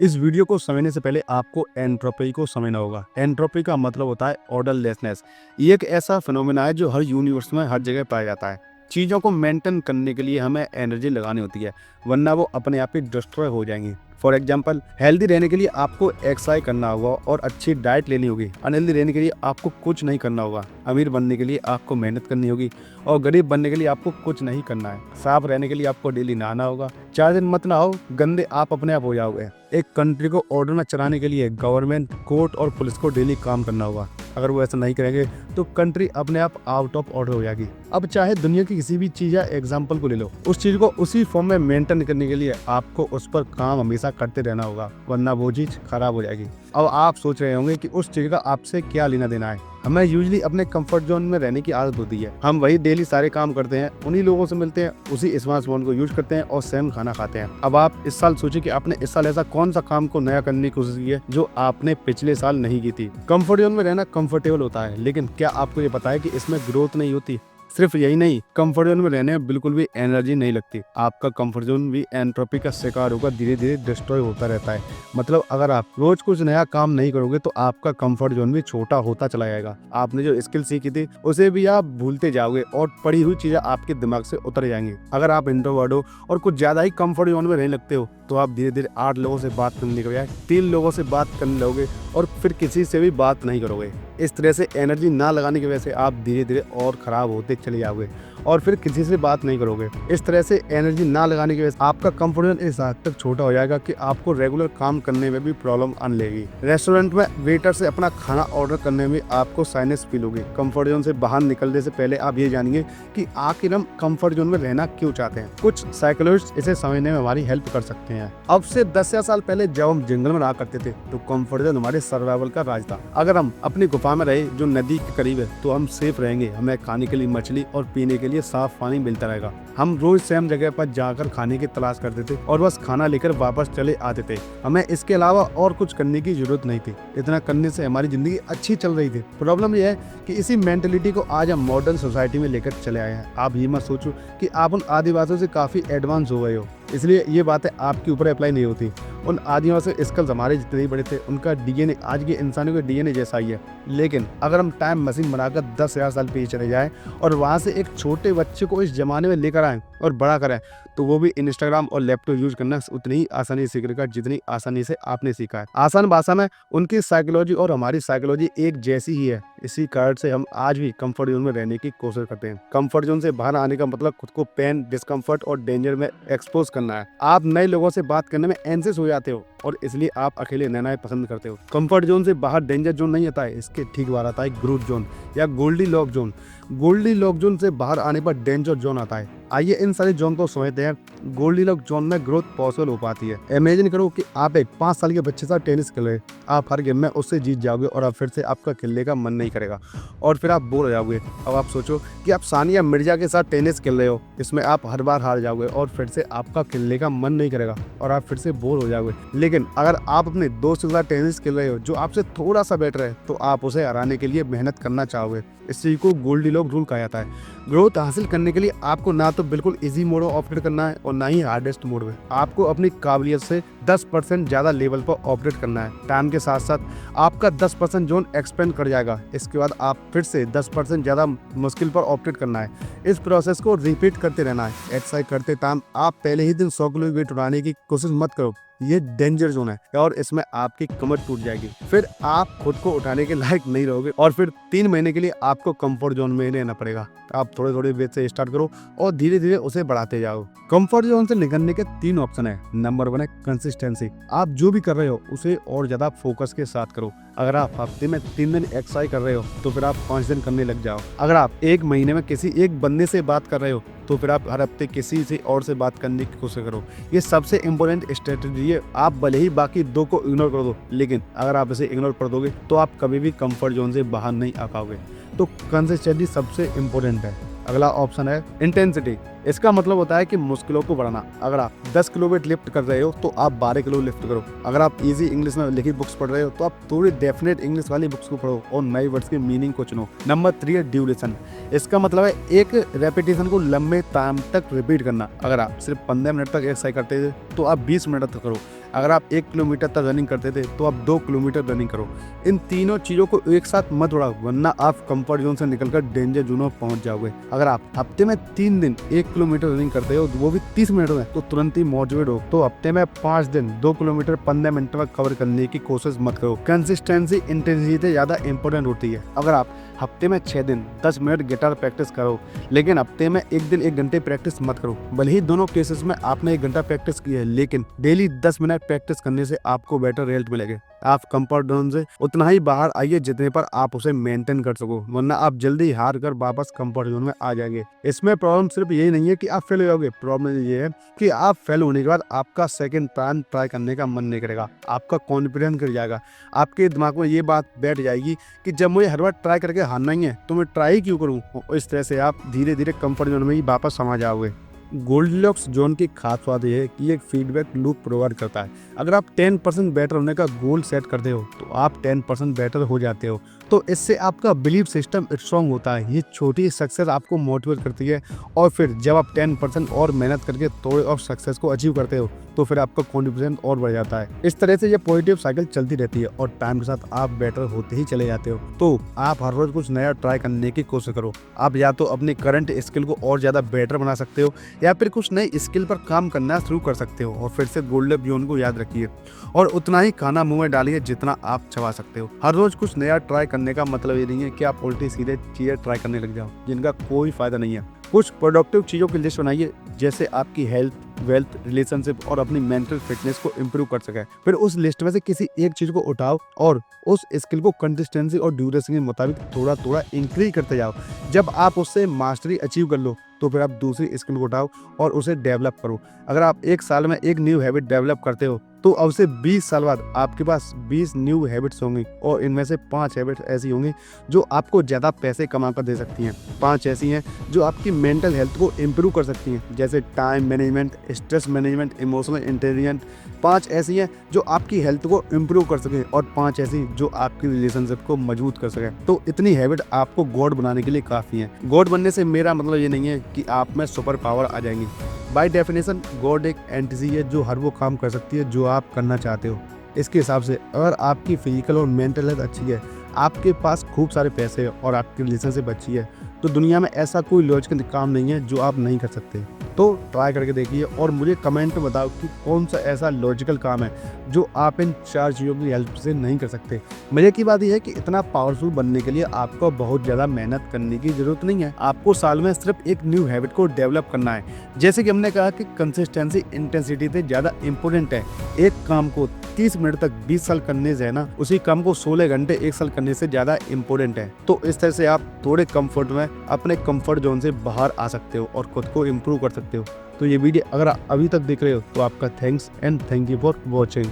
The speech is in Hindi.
इस वीडियो को समझने से पहले आपको एंट्रोपी को समझना होगा। एंट्रोपी का मतलब होता है ऑर्डरलेसनेस। ये एक ऐसा फिनोमेना है जो हर यूनिवर्स में हर जगह पाया जाता है। चीज़ों को मेंटेन करने के लिए हमें एनर्जी लगानी होती है, वरना वो अपने आप ही डिस्ट्रॉय हो जाएंगी। फॉर एग्जाम्पल, हेल्दी रहने के लिए आपको एक्सरसाइज करना होगा और अच्छी डाइट लेनी होगी। अनहेल्दी रहने के लिए आपको कुछ नहीं करना होगा। अमीर बनने के लिए आपको मेहनत करनी होगी और गरीब बनने के लिए आपको कुछ नहीं करना है। साफ रहने के लिए आपको डेली नहाना होगा। 4 दिन मत नहाओ, गंदे आप अपने आप हो जाओगे। एक कंट्री को ऑर्डर में चलाने के लिए गवर्नमेंट, कोर्ट और पुलिस को डेली काम करना होगा। अगर वो ऐसा नहीं करेंगे तो कंट्री अपने आप आउट ऑफ ऑर्डर हो जाएगी। अब चाहे दुनिया की किसी भी चीज़ या एग्जाम्पल को ले लो, उस चीज़ को उसी फॉर्म में मेंटेन करने के लिए आपको उस पर काम हमेशा करते रहना होगा, वरना वो चीज़ खराब हो जाएगी। अब आप सोच रहे होंगे कि उस चीज़ का आपसे क्या लेना देना है। हमें यूजुअली अपने कंफर्ट जोन में रहने की आदत होती है। हम वही डेली सारे काम करते हैं, उन्हीं लोगों से मिलते हैं, उसी स्मार्टफोन को यूज करते हैं और सेम खाना खाते हैं। अब आप इस साल सोचिए कि आपने इस साल ऐसा कौन सा काम को नया करने की कोशिश की है जो आपने पिछले साल नहीं की थी। कंफर्ट जोन में रहना कंफर्टेबल होता है, लेकिन क्या आपको ये पता है कि इसमें ग्रोथ नहीं होती। सिर्फ यही नहीं, कंफर्ट जोन में रहने में बिल्कुल भी एनर्जी नहीं लगती। आपका कंफर्ट जोन भी एंट्रोपी का शिकार होकर धीरे धीरे डिस्ट्रॉय होता रहता है। मतलब अगर आप रोज कुछ नया काम नहीं करोगे तो आपका कंफर्ट जोन भी छोटा होता चला जाएगा। आपने जो स्किल सीखी थी उसे भी आप भूलते जाओगे और पढ़ी हुई चीजें आपके दिमाग से उतर जाएंगी। अगर आप इंट्रोवर्ट हो और कुछ ज्यादा ही कंफर्ट जोन में रहने लगते हो तो आप धीरे धीरे 8 लोगों से बात करने के बजाय 3 लोगों से बात करने लगोगे और फिर किसी से भी बात नहीं करोगे। इस तरह से एनर्जी ना लगाने की वजह से आप धीरे धीरे और खराब होते चले जाओगे और फिर किसी से बात नहीं करोगे। इस तरह से एनर्जी ना लगाने की वजह से आपका कंफर्ट जोन इस हद तक छोटा हो जाएगा कि आपको रेगुलर काम करने में भी प्रॉब्लम आने लगेगी। रेस्टोरेंट में वेटर से अपना खाना ऑर्डर करने में आपको साइनेस फील होगी। कंफर्ट जोन से बाहर निकलने से पहले आप ये जानेंगे कि आखिर हम कंफर्ट जोन में रहना क्यों चाहते हैं। कुछ साइकोलॉजिस्ट इसे समझने में हमारी हेल्प कर सकते हैं। अब से 10 साल पहले जब हम जंगल में रहा करते थे तो कंफर्ट जोन हमारे सर्वाइवल का राज था। अगर हम अपनी गुफा में रहे जो नदी के करीब है तो हम सेफ रहेंगे। हमें खाने के लिए मछली और पीने के लिए साफ पानी मिलता रहेगा। हम रोज सेम जगह पर जाकर खाने की तलाश करते थे और बस खाना लेकर वापस चले आते थे। हमें इसके अलावा और कुछ करने की जरूरत नहीं थी। इतना करने से हमारी जिंदगी अच्छी चल रही थी। प्रॉब्लम यह है कि इसी मेंटेलिटी को आज हम मॉडर्न सोसाइटी में लेकर चले आए हैं। आप ये मत सोचो कि आप उन आदिवासियों से काफी एडवांस हो गए हो, इसलिए ये बातें आपके ऊपर अप्लाई नहीं होती। उन आदिवासी स्किल्स हमारे जितने ही बड़े थे, उनका डीएनए आज के इंसानों के डीएनए जैसा ही है। लेकिन अगर हम टाइम मशीन बनाकर 10,000 साल पीछे चले जाएं और वहां से एक छोटे बच्चे को इस जमाने में लेकर आए और बड़ा करें तो वो भी इंस्टाग्राम और लैपटॉप यूज करना उतनी ही आसानी से सीखेगा जितनी आसानी से आपने सीखा है। आसान भाषा में उनकी साइकोलॉजी और हमारी साइकोलॉजी एक जैसी ही है। इसी कारण से हम आज भी कंफर्ट जोन में रहने की कोशिश करते हैं। कंफर्ट जोन से बाहर आने का मतलब खुद को पेन, डिस्कम्फर्ट और डेंजर में एक्सपोज करना है। आप नए लोगों से बात करने में एंसियस हो जाते हो और इसलिए आप अकेले रहना पसंद करते हो। कंफर्ट जोन से बाहर डेंजर जोन नहीं आता है, इसके ठीक बाहर आता है ग्रोथ जोन या Goldilocks zone. Goldilocks zone से बाहर आने पर डेंजर जोन आता है। आइए इन सारे जोन को समझते हैं। गोल्डी लॉक जोन में ग्रोथ पॉसिबल हो पाती है। इमेजिन करो कि आप एक 5 साल के बच्चे साथ टेनिस खेल रहे हैं। आप हर गेम में उससे जीत जाओगे और अब फिर से आपका खेलने का मन नहीं करेगा और फिर आप बोर हो जाओगे। अब आप सोचो कि आप सानिया मिर्जा के साथ टेनिस खेल रहे हो, इसमें आप हर बार हार जाओगे और फिर से आपका खेलने का मन नहीं करेगा और आप फिर से बोर हो जाओगे। लेकिन अगर आप अपने दोस्त के साथ टेनिस खेल रहे हो जो आपसे थोड़ा सा बेटर है तो आप उसे हराने के लिए मेहनत करना चाहोगे। इस चीज को गोल्डी लॉक रूल कहा जाता है। ग्रोथ हासिल करने के लिए आपको ना तो बिल्कुल इजी मोड में ऑपरेट करना है और ना ही हार्डेस्ट मोड में। आपको अपनी काबिलियत से 10% ज्यादा लेवल पर ऑपरेट करना है। टाइम के साथ साथ आपका 10% जोन एक्सपेंड कर जाएगा। इसके बाद आप फिर से 10% ज्यादा मुश्किल पर ऑपरेट करना है। इस प्रोसेस को रिपीट करते रहना है। एक्सरसाइज करते टाइम आप पहले ही दिन 100 किलो वेट उठाने की कोशिश मत करो। ये डेंजर जोन है और इसमें आपकी कमर टूट जाएगी। फिर आप खुद को उठाने के लायक नहीं रहोगे और फिर 3 महीने के लिए आपको कंफर्ट जोन में ही रहना पड़ेगा। आप थोड़े थोड़े वेट से स्टार्ट करो और धीरे धीरे उसे बढ़ाते जाओ। कंफर्ट जोन से निकलने के 3 ऑप्शन है। नंबर 1 है कंसिस्टेंसी। आप जो भी कर रहे हो उसे और ज्यादा फोकस के साथ करो। अगर आप हफ्ते में 3 दिन एक्सरसाइज कर रहे हो तो फिर आप 5 दिन करने लग जाओ। अगर आप 1 महीने में किसी एक बंदे से बात कर रहे हो तो फिर आप हर हफ्ते किसी से और से बात करने की कोशिश करो। ये सबसे इम्पोर्टेंट स्ट्रेटेजी है। आप भले ही बाकी 2 को इग्नोर कर दो, लेकिन अगर आप इसे इग्नोर कर दोगे तो आप कभी भी कंफर्ट जोन से बाहर नहीं आ पाओगे। तो कंसिस्टेंसी सबसे इम्पोर्टेंट है। अगला ऑप्शन है इंटेंसिटी। इसका मतलब होता है कि मुश्किलों को बढ़ाना। अगर आप 10 किलो वेट लिफ्ट कर रहे हो तो आप 12 किलो लिफ्ट करो। अगर आप इजी इंग्लिश में लिखी बुक्स पढ़ रहे हो तो आप थोड़ी डेफिनेट इंग्लिश वाली बुक्स को पढ़ो और नए वर्ड्स की मीनिंग को चुनो। नंबर 3 है ड्यूरेशन। इसका मतलब है एक रेपिटेशन को लंबे टाइम तक रिपीट करना। अगर आप सिर्फ 15 मिनट तक एक्सरसाइज करते थे तो आप 20 मिनट तक करो। अगर आप 1 किलोमीटर तक रनिंग करते थे तो आप 2 किलोमीटर रनिंग करो। इन तीनों चीज़ों को एक साथ मत उड़ाओ, वरना आप कंफर्ट जोन से निकलकर डेंजर जोन में पहुंच जाओगे। अगर आप हफ्ते में 3 दिन 1 किलोमीटर रनिंग करते हो, वो भी 30 मिनट में, तो तुरंत ही मोटिवेट हो। तो हफ्ते में 5 दिन 2 किलोमीटर 15 मिनट में कवर करने की कोशिश मत करो। कंसिस्टेंसी इंटेंसिटी ज़्यादा इंपॉर्टेंट होती है। अगर आप हफ्ते में 6 दिन 10 मिनट गिटार प्रैक्टिस करो, लेकिन हफ्ते में 1 दिन 1 घंटे प्रैक्टिस मत करो। भले ही दोनों केसेस में आपने 1 घंटा प्रैक्टिस की है, लेकिन डेली 10 मिनट प्रैक्टिस करने से आपको बेटर रिजल्ट मिलेंगे। आप कंफर्ट जोन से उतना ही बाहर आइए जितने पर आप उसे मेंटेन कर सको, वरना आप जल्दी हार कर वापस कंफर्ट जोन में आ जाएंगे। इसमें प्रॉब्लम सिर्फ यही नहीं है कि आप फेल हो जाओगे, प्रॉब्लम ये है कि आप फेल होने के बाद आपका सेकंड टाइम ट्राई करने का मन नहीं करेगा, आपका कॉन्फिडेंस गिर जाएगा। आपके दिमाग में ये बात बैठ जाएगी कि जब मुझे हर बार ट्राई करके हारना ही है तो मैं ट्राई क्यों करूँ। इस तरह से आप धीरे धीरे कंफर्ट जोन में ही वापस समा जाओगे। गोल्डिलॉक्स जोन की खास बात यह है कि एक फीडबैक लूप प्रोवाइड करता है। अगर आप 10% बेटर होने का गोल सेट करते हो तो आप 10% बेटर हो जाते हो, तो इससे आपका बिलीफ सिस्टम स्ट्रॉन्ग होता है। ये छोटी सक्सेस आपको मोटिवेट करती है, और फिर जब आप 10% और मेहनत करके थोड़े और सक्सेस को अचीव करते हो तो फिर आपका कॉन्फिडेंस और बढ़ जाता है। इस तरह से ये पॉजिटिव साइकिल चलती रहती है और टाइम के साथ आप बेटर होते ही चले जाते हो। तो आप हर रोज कुछ नया ट्राई करने की कोशिश करो। आप या तो अपनी करंट स्किल को और ज़्यादा बेटर बना सकते हो, या फिर कुछ नई स्किल पर काम करना शुरू कर सकते हो। और फिर से गोल्डन जोन को याद रखिए और उतना ही खाना मुंह में डालिए जितना आप चबा सकते हो। हर रोज कुछ नया ट्राई करने का मतलब ये नहीं है कि आप उल्टी सीधे चीज़ें ट्राई करने लग जाओ जिनका कोई फायदा नहीं है। कुछ प्रोडक्टिव चीज़ों की लिस्ट बनाइए, जैसे आपकी हेल्थ, वेल्थ, रिलेशनशिप और अपनी मेंटल फिटनेस को इम्प्रूव कर सके। फिर उस लिस्ट में से किसी एक चीज़ को उठाओ और उस स्किल को कंसिस्टेंसी और ड्यूरेशन के मुताबिक थोड़ा थोड़ा इंक्रीज करते जाओ। जब आप उससे मास्टरी अचीव कर लो तो फिर आप दूसरी स्किल को उठाओ और उसे डेवलप करो। अगर आप 1 साल में एक न्यू हैबिट डेवलप करते हो तो अब से 20 साल बाद आपके पास 20 न्यू हैबिट्स होंगी, और इनमें से 5 हैबिट्स ऐसी होंगी जो आपको ज़्यादा पैसे कमा कर दे सकती हैं। 5 ऐसी हैं जो आपकी मेंटल हेल्थ को इम्प्रूव कर सकती हैं, जैसे time management, stress management, emotional intelligence. 5 ऐसी हैं जो आपकी हेल्थ को इम्प्रूव कर सकें, और 5 ऐसी जो आपकी रिलेशनशिप को मजबूत कर सकें। तो इतनी हैबिट आपको गॉड बनाने के लिए काफ़ी हैं। गॉड बनने से मेरा मतलब ये नहीं है कि आप में सुपर पावर आ जाएंगी। बाय डेफिनेशन गॉड एक एंटिटी है जो हर वो काम कर सकती है जो आप करना चाहते हो। इसके हिसाब से अगर आपकी फिजिकल और मेंटल हेल्थ अच्छी है, आपके पास खूब सारे पैसे और आपकी रिलेशनशिप अच्छी है, तो दुनिया में ऐसा कोई लॉजिकल काम नहीं है जो आप नहीं कर सकते। तो ट्राई करके देखिए और मुझे कमेंट में बताओ कि कौन सा ऐसा लॉजिकल काम है जो आप इन 4 चीज़ों की हेल्प से नहीं कर सकते। मजे की बात यह है कि इतना पावरफुल बनने के लिए आपको बहुत ज़्यादा मेहनत करने की ज़रूरत नहीं है। आपको साल में सिर्फ एक न्यू हैबिट को डेवलप करना है। जैसे कि हमने कहा कि कंसिस्टेंसी इंटेंसिटी से ज़्यादा इंपॉर्टेंट है। एक काम को 30 मिनट तक 20 साल करने से ना, उसी काम को 16 घंटे 1 साल करने से ज़्यादा इंपॉर्टेंट है। तो इस तरह से आप थोड़े कंफर्ट में अपने कंफर्ट जोन से बाहर आ सकते हो और खुद को इम्प्रूव कर सकते हो। तो ये वीडियो अगर आप अभी तक देख रहे हो तो आपका thanks and thank you for watching.